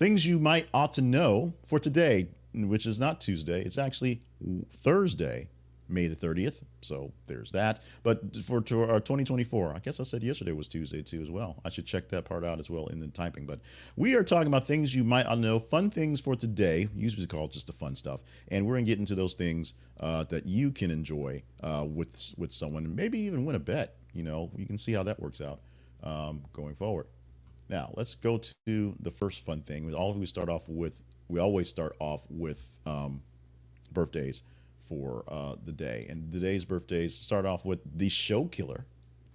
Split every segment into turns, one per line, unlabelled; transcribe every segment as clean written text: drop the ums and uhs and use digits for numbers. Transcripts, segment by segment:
Things you might ought to know for today, which is not Tuesday. It's actually Thursday, May the 30th. So there's that. But for 2024, I guess I said yesterday was Tuesday too as well. I should check that part out as well in the typing. But we are talking about things you might ought to know, fun things for today, usually called just the fun stuff. And we're going to get into those things that you can enjoy with someone, maybe even win a bet. You know, you can see how that works out going forward. Now, let's go to the first fun thing. We always start off with birthdays for the day. And today's birthdays start off with the show killer,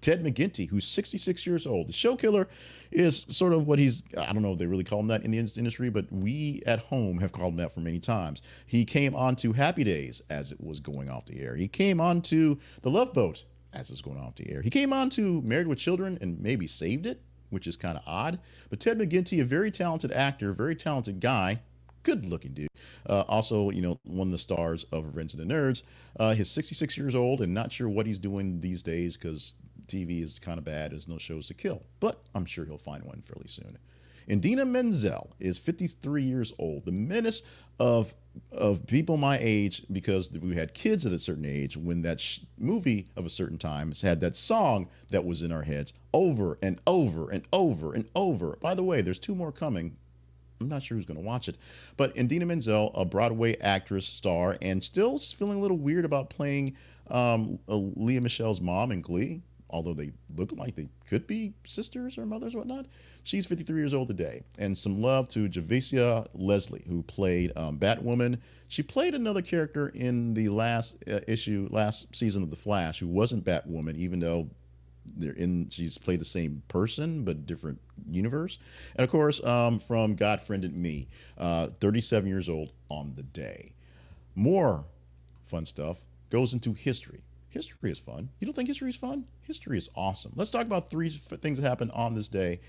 Ted McGinty, who's 66 years old. The show killer is sort of what I don't know if they really call him that in the industry, but we at home have called him that for many times. He came on to Happy Days as it was going off the air. He came on to The Love Boat as it's going off the air. He came on to Married with Children and maybe saved it, which is kind of odd. But Ted McGinty, a very talented actor, very talented guy, good looking dude. Also, one of the stars of Revenge of the Nerds. He's 66 years old and not sure what he's doing these days because TV is kind of bad. There's no shows to kill, but I'm sure he'll find one fairly soon. Indina Menzel is 53 years old, the menace of people my age, because we had kids at a certain age when that movie of a certain time has had that song that was in our heads over and over and over and over. By the way, there's two more coming. I'm not sure who's going to watch it. But Indina Menzel, a Broadway actress, star, and still feeling a little weird about playing Leah Michelle's mom in Glee, although they look like they could be sisters or mothers or whatnot. She's 53 years old today. And some love to Javicia Leslie, who played Batwoman. She played another character in the last season of The Flash, who wasn't Batwoman, even though she's played the same person but different universe. And of course, from God Friended Me, 37 years old on the day. More fun stuff goes into history. History is fun. You don't think history is fun? History is awesome. Let's talk about three things that happened on this day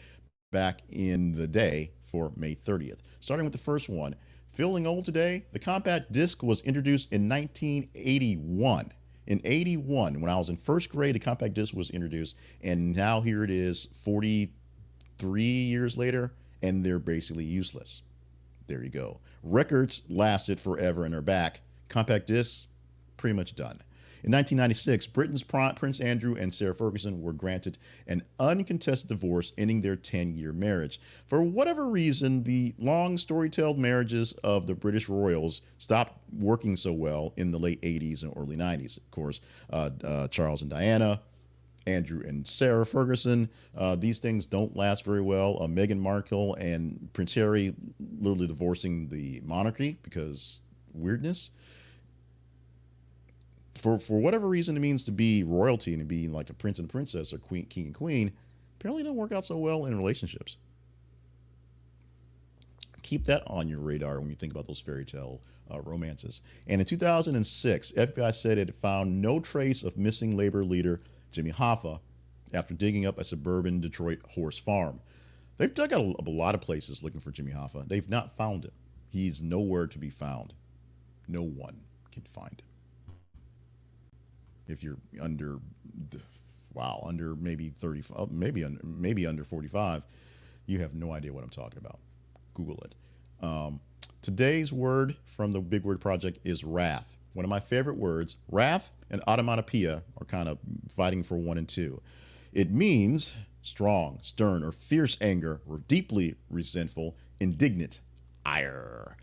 back in the day for May 30th. Starting with the first one, feeling old today, the compact disc was introduced in 1981. In 81, when I was in first grade, the compact disc was introduced, and now here it is 43 years later, and they're basically useless. There you go. Records lasted forever and are back. Compact discs, pretty much done. In 1996, Britain's Prince Andrew and Sarah Ferguson were granted an uncontested divorce, ending their 10-year marriage. For whatever reason, the long story-told marriages of the British royals stopped working so well in the late 80s and early 90s. Of course, Charles and Diana, Andrew and Sarah Ferguson. These things don't last very well. Meghan Markle and Prince Harry literally divorcing the monarchy because weirdness. For whatever reason it means to be royalty and to be like a prince and princess or king and queen, apparently don't work out so well in relationships. Keep that on your radar when you think about those fairy tale romances. And in 2006, FBI said it found no trace of missing labor leader Jimmy Hoffa after digging up a suburban Detroit horse farm. They've dug out a lot of places looking for Jimmy Hoffa. They've not found him. He's nowhere to be found. No one can find him. If you're under maybe 30, maybe under 45, you have no idea what I'm talking about. Google it. Today's word from the Big Word Project is wrath. One of my favorite words. Wrath and automatopoeia are kind of fighting for one and two. It means strong, stern, or fierce anger, or deeply resentful, indignant, ire.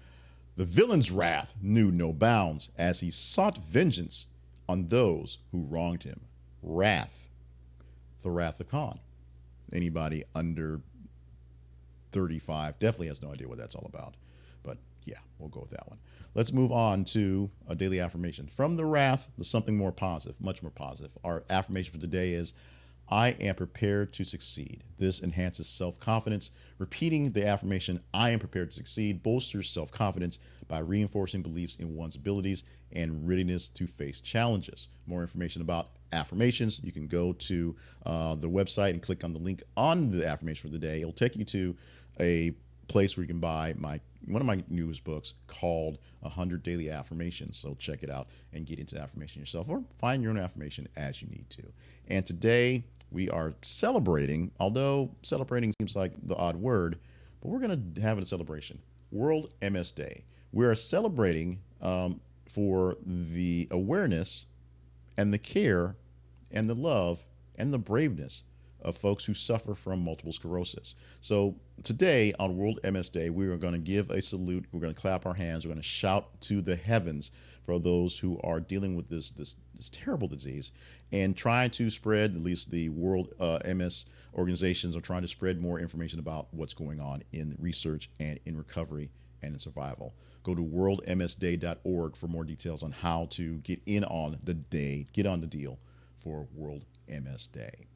The villain's wrath knew no bounds as he sought vengeance on those who wronged him. Wrath. The Wrath of Khan. Anybody under 35 definitely has no idea what that's all about. But yeah, we'll go with that one. Let's move on to a daily affirmation. From the wrath to something more positive, much more positive. Our affirmation for today is, I am prepared to succeed. This enhances self-confidence. Repeating the affirmation, I am prepared to succeed, bolsters self-confidence by reinforcing beliefs in one's abilities and readiness to face challenges. More information about affirmations, you can go to the website and click on the link on the affirmation for the day. It'll take you to a place where you can buy one of my newest books called 100 Daily Affirmations. So check it out and get into affirmation yourself, or find your own affirmation as you need to. And today we are celebrating, although celebrating seems like the odd word, but we're going to have a celebration. World MS Day. We're celebrating for the awareness and the care and the love and the braveness of folks who suffer from multiple sclerosis. So today on World MS Day, we are going to give a salute. We're going to clap our hands. We're going to shout to the heavens for those who are dealing with this terrible disease and trying to spread, at least the World MS organizations are trying to spread more information about what's going on in research and in recovery and in survival. Go to worldmsday.org for more details on how to get in on the day, get on the deal for World MS Day.